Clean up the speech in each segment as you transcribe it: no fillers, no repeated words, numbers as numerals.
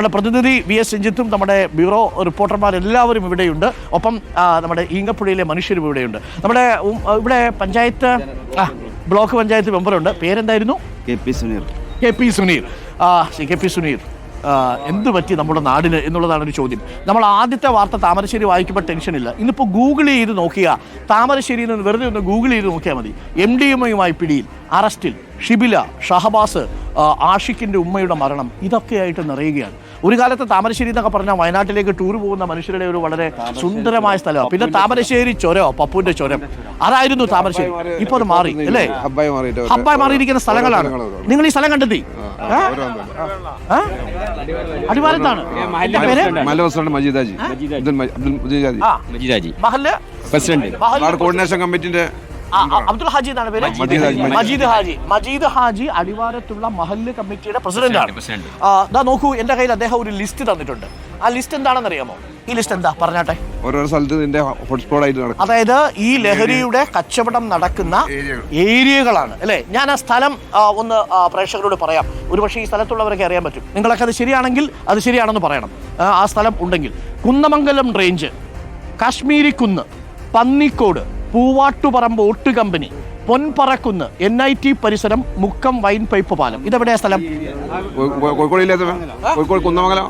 നമ്മുടെ പ്രതിനിധി V S രഞ്ജിത്തും നമ്മുടെ ബ്യൂറോ റിപ്പോർട്ടർമാരെല്ലാവരും ഇവിടെയുണ്ട്. ഒപ്പം നമ്മുടെ ഈങ്ങപ്പുഴയിലെ മനുഷ്യരും ഇവിടെയുണ്ട്. നമ്മുടെ ഇവിടെ പഞ്ചായത്ത് ബ്ലോക്ക് പഞ്ചായത്ത് മെമ്പറുണ്ട്. പേരെന്തായിരുന്നു? K P Suneer. K P Suneer, എന്ത് പറ്റി നമ്മുടെ നാടിന് എന്നുള്ളതാണ് ഒരു ചോദ്യം. നമ്മൾ ആദ്യത്തെ വാർത്ത താമരശ്ശേരി വായിക്കുമ്പോൾ ടെൻഷനില്ല. ഇന്നിപ്പോൾ ഗൂഗിൾ ചെയ്ത് നോക്കിയാൽ താമരശ്ശേരിയിൽ നിന്ന് വെറുതെ ഒന്ന് ഗൂഗിൾ ചെയ്ത് നോക്കിയാൽ മതി. MDMA പിടിയിൽ, അറസ്റ്റിൽ, ഷിബില, ഷഹബാസ്, ആഷിഖിൻ്റെ ഉമ്മയുടെ മരണം, ഇതൊക്കെയായിട്ട് നിറയുകയാണ്. ഒരു കാലത്ത് താമരശ്ശേരി എന്നൊക്കെ പറഞ്ഞാൽ വയനാട്ടിലേക്ക് ടൂർ പോകുന്ന മനുഷ്യരുടെ ഒരു വളരെ സുന്ദരമായ സ്ഥലമാണ്. പിന്നെ താമരശ്ശേരി ചുരോ, പപ്പുവിന്റെ ചുരം, അതായിരുന്നു താമരശ്ശേരി. ഇപ്പൊ അത് മാറി അല്ലേ, ഹബ്ബായി മാറിയിരിക്കുന്ന സ്ഥലങ്ങളാണ്. നിങ്ങൾ ഈ സ്ഥലം കണ്ടെത്തി? അടിവാരത്താണ്. കോർഡിനേഷൻ കമ്മിറ്റിന്റെ അബ്ദുൽ ഹാജി എന്നാണ് പേര്. മജീദ് ഹാജി അടിവാരത്തുള്ള മഹല്ല് കമ്മിറ്റിയുടെ പ്രസിഡന്റാണ്. നോക്കൂ, എന്റെ കയ്യിൽ അദ്ദേഹം ഒരു ലിസ്റ്റ് തന്നിട്ടുണ്ട്. ആ ലിസ്റ്റ് എന്താണെന്ന് അറിയാമോ? ഈ ലിസ്റ്റ് എന്താ പറഞ്ഞാട്ടെ. ഓരോ സ്ഥലത്ത് ഹോട്ട്സ്പോട്ട് ആയിട്ട് നടക്കും. അതായത് ഈ ലഹരിയുടെ കച്ചവടം നടക്കുന്ന ഏരിയകളാണ് അല്ലേ. ഞാൻ ആ സ്ഥലം ഒന്ന് പ്രേക്ഷകരോട് പറയാം. ഒരുപക്ഷെ ഈ സ്ഥലത്തുള്ളവരൊക്കെ അറിയാൻ പറ്റും. നിങ്ങളൊക്കെ അത് ശരിയാണെങ്കിൽ അത് ശരിയാണെന്ന് പറയണം. ആ സ്ഥലം ഉണ്ടെങ്കിൽ കുന്നമംഗലം റേഞ്ച്, കാശ്മീരി കുന്ന്, പന്നിക്കോട്, പൂവാട്ടുപറമ്പ് ഓട്ട് കമ്പനി, പൊൻപറക്കുന്ന്, NIT പരിസരം, മുക്കം വൈൻ പൈപ്പ് പാലം. ഇതെവിടെയാ സ്ഥലം? കോഴിക്കോട് കുന്നമംഗലം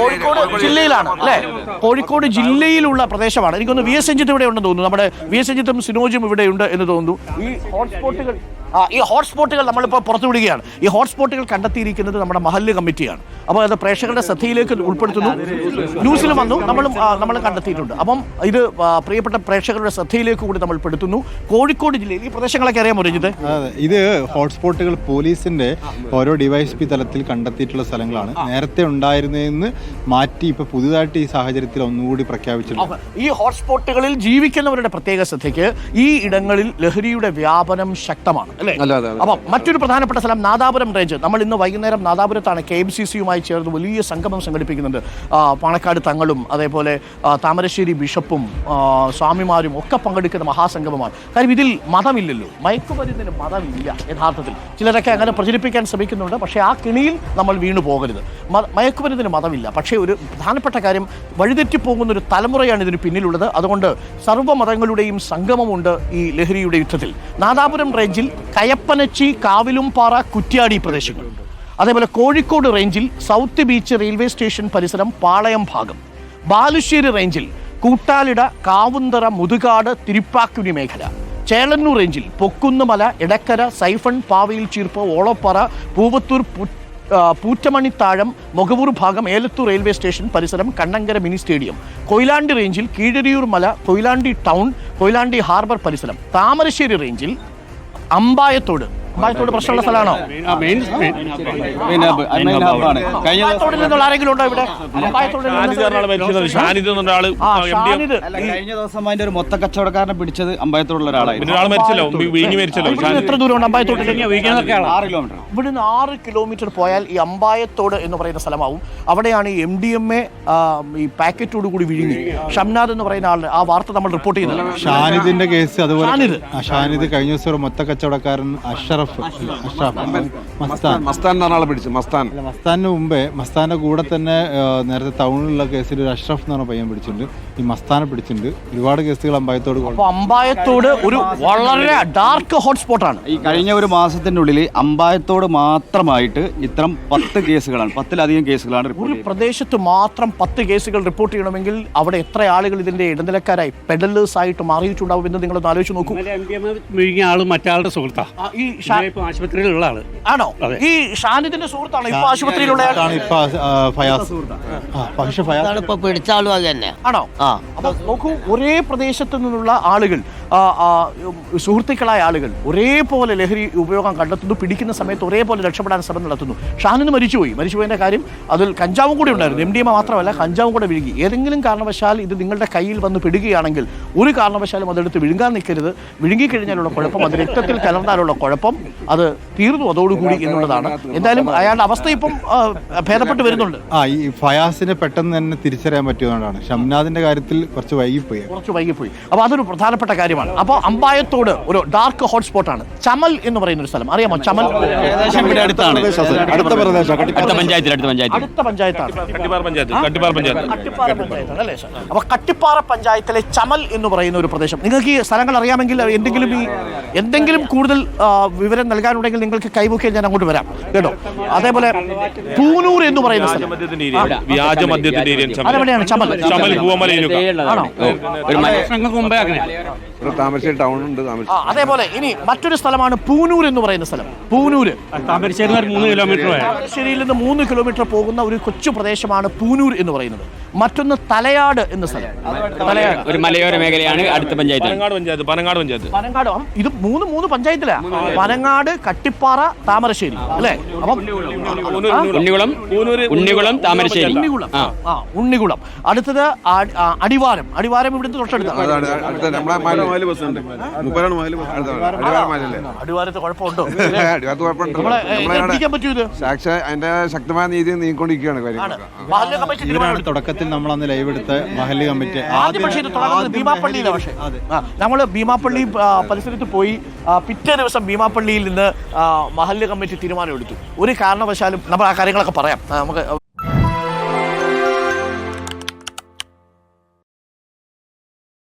കോഴിക്കോട് ജില്ലയിലാണ് അല്ലേ. കോഴിക്കോട് ജില്ലയിലുള്ള പ്രദേശമാണ്. എനിക്കൊന്ന് വി എസ് രഞ്ജിത്ത് ഇവിടെ ഉണ്ടെന്ന് തോന്നുന്നു. നമ്മുടെ വി എസ് രഞ്ജിത്തും സിനോജും ഇവിടെ ഉണ്ട് എന്ന് തോന്നുന്നു. ഈ ഹോട്ട്സ്പോട്ടുകൾ നമ്മളിപ്പോൾ പുറത്തുവിടുകയാണ്. ഈ ഹോട്ട്സ്പോട്ടുകൾ കണ്ടെത്തിയിരിക്കുന്നത് നമ്മുടെ മഹല്ല് കമ്മിറ്റിയാണ്. അപ്പോൾ അത് പ്രേക്ഷകരുടെ ശ്രദ്ധയിലേക്ക് ഉൾപ്പെടുത്തുന്നു. ന്യൂസിൽ വന്നു, നമ്മൾ കണ്ടെത്തിയിട്ടുണ്ട്. അപ്പം ഇത് പ്രിയപ്പെട്ട പ്രേക്ഷകരുടെ ശ്രദ്ധയിലേക്ക് കൂടി നമ്മൾ പെടുത്തുന്നു. കോഴിക്കോട് ജില്ലയിൽ ഈ പ്രദേശങ്ങളൊക്കെ അറിയാമോ രഞ്ജിത്ത്? ഇത് ഹോട്ട്സ്പോട്ടുകൾ പോലീസിന്റെ ഓരോ DYSP തലത്തിൽ കണ്ടെത്തിയിട്ടുള്ള സ്ഥലങ്ങളാണ്. നേരത്തെ ഉണ്ടായിരുന്നതെന്ന് മാറ്റി ഇപ്പോൾ പുതുതായിട്ട് ഈ സാഹചര്യത്തിൽ ഒന്നുകൂടി പ്രഖ്യാപിച്ചിട്ടുണ്ട്. ഈ ഹോട്ട്സ്പോട്ടുകളിൽ ജീവിക്കുന്നവരുടെ പ്രത്യേക ശ്രദ്ധയ്ക്ക് ഈ ഇടങ്ങളിൽ ലഹരിയുടെ വ്യാപനം ശക്തമാണ്. അപ്പം മറ്റൊരു പ്രധാനപ്പെട്ട സ്ഥലം നാദാപുരം റേഞ്ച്. നമ്മൾ ഇന്ന് വൈകുന്നേരം നാദാപുരത്താണ് KMCC-യുമായി ചേർന്ന് വലിയ സംഗമം സംഘടിപ്പിക്കുന്നുണ്ട്. പാണക്കാട് തങ്ങളും അതേപോലെ താമരശ്ശേരി ബിഷപ്പും സ്വാമിമാരും ഒക്കെ പങ്കെടുക്കുന്ന മഹാസംഗമമാണ്. കാര്യം ഇതിൽ മതമില്ലല്ലോ, മയക്കുമരുന്നിന് മതമില്ല യഥാർത്ഥത്തിൽ. ചിലരൊക്കെ അങ്ങനെ പ്രചരിപ്പിക്കാൻ ശ്രമിക്കുന്നുണ്ട്. പക്ഷേ ആ കിണിയിൽ നമ്മൾ വീണു പോകരുത്. മയക്കുമരുന്നിന് മതമില്ല. പക്ഷേ ഒരു പ്രധാനപ്പെട്ട കാര്യം, വഴിതെറ്റിപ്പോകുന്ന ഒരു തലമുറയാണ് ഇതിന് പിന്നിലുള്ളത്. അതുകൊണ്ട് സർവ്വമതങ്ങളുടെയും സംഗമമുണ്ട് ഈ ലഹരിയുടെ യുദ്ധത്തിൽ. നാദാപുരം റേഞ്ചിൽ കയപ്പനച്ചി, കാവിലുംപാറ, കുറ്റ്യാടി പ്രദേശങ്ങൾ. അതേപോലെ കോഴിക്കോട് റേഞ്ചിൽ സൗത്ത് ബീച്ച് റെയിൽവേ സ്റ്റേഷൻ പരിസരം, പാളയം ഭാഗം. ബാലുശ്ശേരി റേഞ്ചിൽ കൂട്ടാലിട, കാവുന്തറ, മുതുകാട്, തിരുപ്പാക്കുനി മേഖല. ചേളന്നൂർ റേഞ്ചിൽ പൊക്കുന്നുമല, എടക്കര, സൈഫൺ, പാവയിൽ ചീർപ്പ്, ഓളപ്പാറ, പൂവത്തൂർ, പൂറ്റമണിത്താഴം, മൊകവൂർ ഭാഗം, ഏലത്തൂർ റെയിൽവേ സ്റ്റേഷൻ പരിസരം, കണ്ണങ്കര മിനി സ്റ്റേഡിയം. കൊയിലാണ്ടി റേഞ്ചിൽ കീഴരിയൂർ മല, കൊയിലാണ്ടി ടൗൺ, കൊയിലാണ്ടി ഹാർബർ പരിസരം. താമരശ്ശേരി റേഞ്ചിൽ അമ്പായത്തോട് പ്രശ്നമുള്ള സ്ഥലമാണോ? ആരെങ്കിലും ഉണ്ടോ ഇവിടെ? കഴിഞ്ഞ ദിവസം അതിന്റെ ഒരു മൊത്ത കച്ചവടക്കാരനെ പിടിച്ചത് അമ്പായത്തോടുള്ള ഒരാളായിരുന്നു. എത്ര ദൂരമുണ്ട് അമ്പായത്തോട്? 6 കിലോമീറ്റർ. ഇവിടുന്ന് 6 കിലോമീറ്റർ പോയാൽ ഈ അമ്പായത്തോട് എന്ന് പറയുന്ന സ്ഥലമാവും. അവിടെയാണ് ഈ MDMA ഈ പാക്കറ്റോട് കൂടി വിഴുങ്ങി ഷംനാദ് എന്ന് പറയുന്ന ആളുടെ ആ വാർത്ത നമ്മൾ റിപ്പോർട്ട് ചെയ്യുന്നത്. ഷാനിദിന്റെ കേസ് അതുപോലെ. ഷാനിദ് കഴിഞ്ഞ ദിവസം മൊത്ത കച്ചവടക്കാരൻ മസ്താനിന് മുമ്പേ മസ്താന്റെ കൂടെ തന്നെ നേരത്തെ ടൗണിലുള്ള കേസിൽ ഒരു അഷ്റഫ് എന്ന് പറഞ്ഞ പയ്യൻ പിടിച്ചിട്ടുണ്ട്. ഈ മസ്താനെ പിടിച്ചിട്ടുണ്ട്. ഒരുപാട് കേസുകൾ അമ്പായത്തോട് ഒരു വളരെ ഡാർക്ക് ഹോട്ട്സ്പോട്ടാണ്. ഈ കഴിഞ്ഞ ഒരു മാസത്തിന്റെ ഉള്ളിൽ അമ്പായത്തോട് മാത്രമായിട്ട് ഇത്തരം 10 കേസുകളാണ്, 10-ലധികം കേസുകളാണ്. ഒരു പ്രദേശത്ത് മാത്രം 10 കേസുകൾ റിപ്പോർട്ട് ചെയ്യണമെങ്കിൽ അവിടെ എത്ര ആളുകൾ ഇതിന്റെ ഇടനിലക്കാരായി പെഡലേഴ്സ് ആയിട്ട് മാറിയിട്ടുണ്ടാവും എന്ന് നിങ്ങളൊന്ന് ആലോചിച്ച് നോക്കൂ. മറ്റാളുടെ സുഹൃത്താ, ഈ ആശുപത്രിയിലുള്ള ആള് ആണോ? ഈ ഷാനിദിന്റെ സുഹൃത്താണോ ഇപ്പൊ ആശുപത്രിയിലുള്ള ആണോ? അപ്പൊ നോക്കൂ, ഒരേ പ്രദേശത്ത് നിന്നുള്ള ആളുകൾ, സുഹൃത്തുക്കളായ ആളുകൾ ഒരേപോലെ ലഹരി ഉപയോഗം കണ്ടെത്തുന്നു. പിടിക്കുന്ന സമയത്ത് ഒരേപോലെ രക്ഷപ്പെടാൻ ശ്രമം നടത്തുന്നു. ഷാനിദ് മരിച്ചുപോയതിന്റെ കാര്യം അതിൽ കഞ്ചാവും കൂടി ഉണ്ടായിരുന്നു. MDMA മാത്രമല്ല, കഞ്ചാവും കൂടെ വിഴുങ്ങി. ഏതെങ്കിലും കാരണവശാൽ ഇത് നിങ്ങളുടെ കയ്യിൽ വന്ന് പിടുകയാണെങ്കിൽ ഒരു കാരണവശാലും അതെടുത്ത് വിഴുങ്ങാൻ നിൽക്കരുത്. വിഴുങ്ങിക്കഴിഞ്ഞാലുള്ള കുഴപ്പം, അത് രക്തത്തിൽ കലർന്നാലുള്ള കുഴപ്പം, അത് തീർന്നു അതോടുകൂടി എന്നുള്ളതാണ്. എന്തായാലും അയാളുടെ അവസ്ഥ ഇപ്പം ഭേദപ്പെട്ട് വരുന്നുണ്ട്. ഈ ഫയാസിനെ പെട്ടെന്ന് തന്നെ തിരിച്ചറിയാൻ പറ്റിയതുകൊണ്ടാണ്. ഷംനാദിന്റെ കാര്യത്തിൽ കുറച്ച് വൈകിപ്പോയി. അപ്പോൾ അതൊരു പ്രധാനപ്പെട്ട കാര്യമാണ്. സ്ഥലമാണ്. അപ്പോൾ അമ്പായത്തോട് ഒരു ഡാർക്ക് ഹോട്ട്സ്പോട്ടാണ്. ചമൽ എന്ന് പറയുന്ന ഒരു സ്ഥലം അറിയാമോ? ചമൽ ഏകദേശം ഇവിടെ അടുത്താണ്. അടുത്ത പ്രദേശം അടുത്ത പഞ്ചായത്താണ്. അടുത്ത പഞ്ചായത്താണ് കട്ടിപ്പാറ പഞ്ചായത്ത് കട്ടിപ്പാറ പഞ്ചായത്താണ് അല്ലേ സാർ? അപ്പോൾ കട്ടിപ്പാറ പഞ്ചായത്തിലെ ചമൽ എന്ന് പറയുന്ന ഒരു പ്രദേശം, നിങ്ങൾക്ക് ഈ സ്ഥലങ്ങൾ അറിയാമെങ്കിൽ എന്തെങ്കിലും കൂടുതൽ വിവരം നൽകാനുണ്ടെങ്കിൽ നിങ്ങൾക്ക് കൈമുക്കിയാൽ ഞാൻ അങ്ങോട്ട് വരാം കേട്ടോ. അതേപോലെ പൂനൂർ എന്ന് പറയുന്ന സ്ഥലം അതെവിടെയാണ്? ചമൽ ആണോ? താമരശ്ശേരി ടൗൺ ഉണ്ട്. അതേപോലെ ഇനി മറ്റൊരു സ്ഥലമാണ് പൂനൂർ എന്ന് പറയുന്ന സ്ഥലം. പൂനൂര് താമരശ്ശേരി 3 കിലോമീറ്റർ താമരശ്ശേരിയിൽ നിന്ന് 3 കിലോമീറ്റർ പോകുന്ന ഒരു കൊച്ചു പ്രദേശമാണ് പൂനൂർ എന്ന് പറയുന്നത്. മറ്റൊന്ന് തലയാട് എന്ന സ്ഥലം. തലയാട് ഒരു മലയോര മേഖലയാണ്. അടുത്ത പഞ്ചായത്ത് പനങ്ങാട്. ഇത് മൂന്ന് പഞ്ചായത്തിലാ. പനങ്ങാട്, കട്ടിപ്പാറ, താമരശ്ശേരി അല്ലേ? അപ്പം ഉണ്ണികുളം താമരശ്ശേരി ഉണ്ണികുളം. അടുത്തത് അടിവാരം. അടിവാരം ഇവിടുത്തെ തൊട്ടടുത്താണ്. അടിവാരത്ത് കുഴപ്പമുണ്ടോ? പിടിക്കാൻ പറ്റൂ? ഇത് അതിന്റെ ശക്തമായ നീതി നീങ്ങിക്കൊണ്ടിരിക്കുകയാണ് കാര്യങ്ങൾ. തുടക്കത്തിൽ നമ്മൾ അന്ന് ലൈവ് എടുത്ത മഹല്ല് കമ്മിറ്റി ഭീമാപ്പള്ളിയിലാണ്. പക്ഷേ നമ്മൾ ഭീമാപ്പള്ളി പരിസരത്ത് പോയി പിറ്റേ ദിവസം ഭീമാപ്പള്ളിയിൽ നിന്ന് മഹല്ല് കമ്മിറ്റി തീരുമാനം എടുത്തു. ഒരു കാരണവശാലും നമ്മൾ ആ കാര്യങ്ങളൊക്കെ പറയാം നമുക്ക്.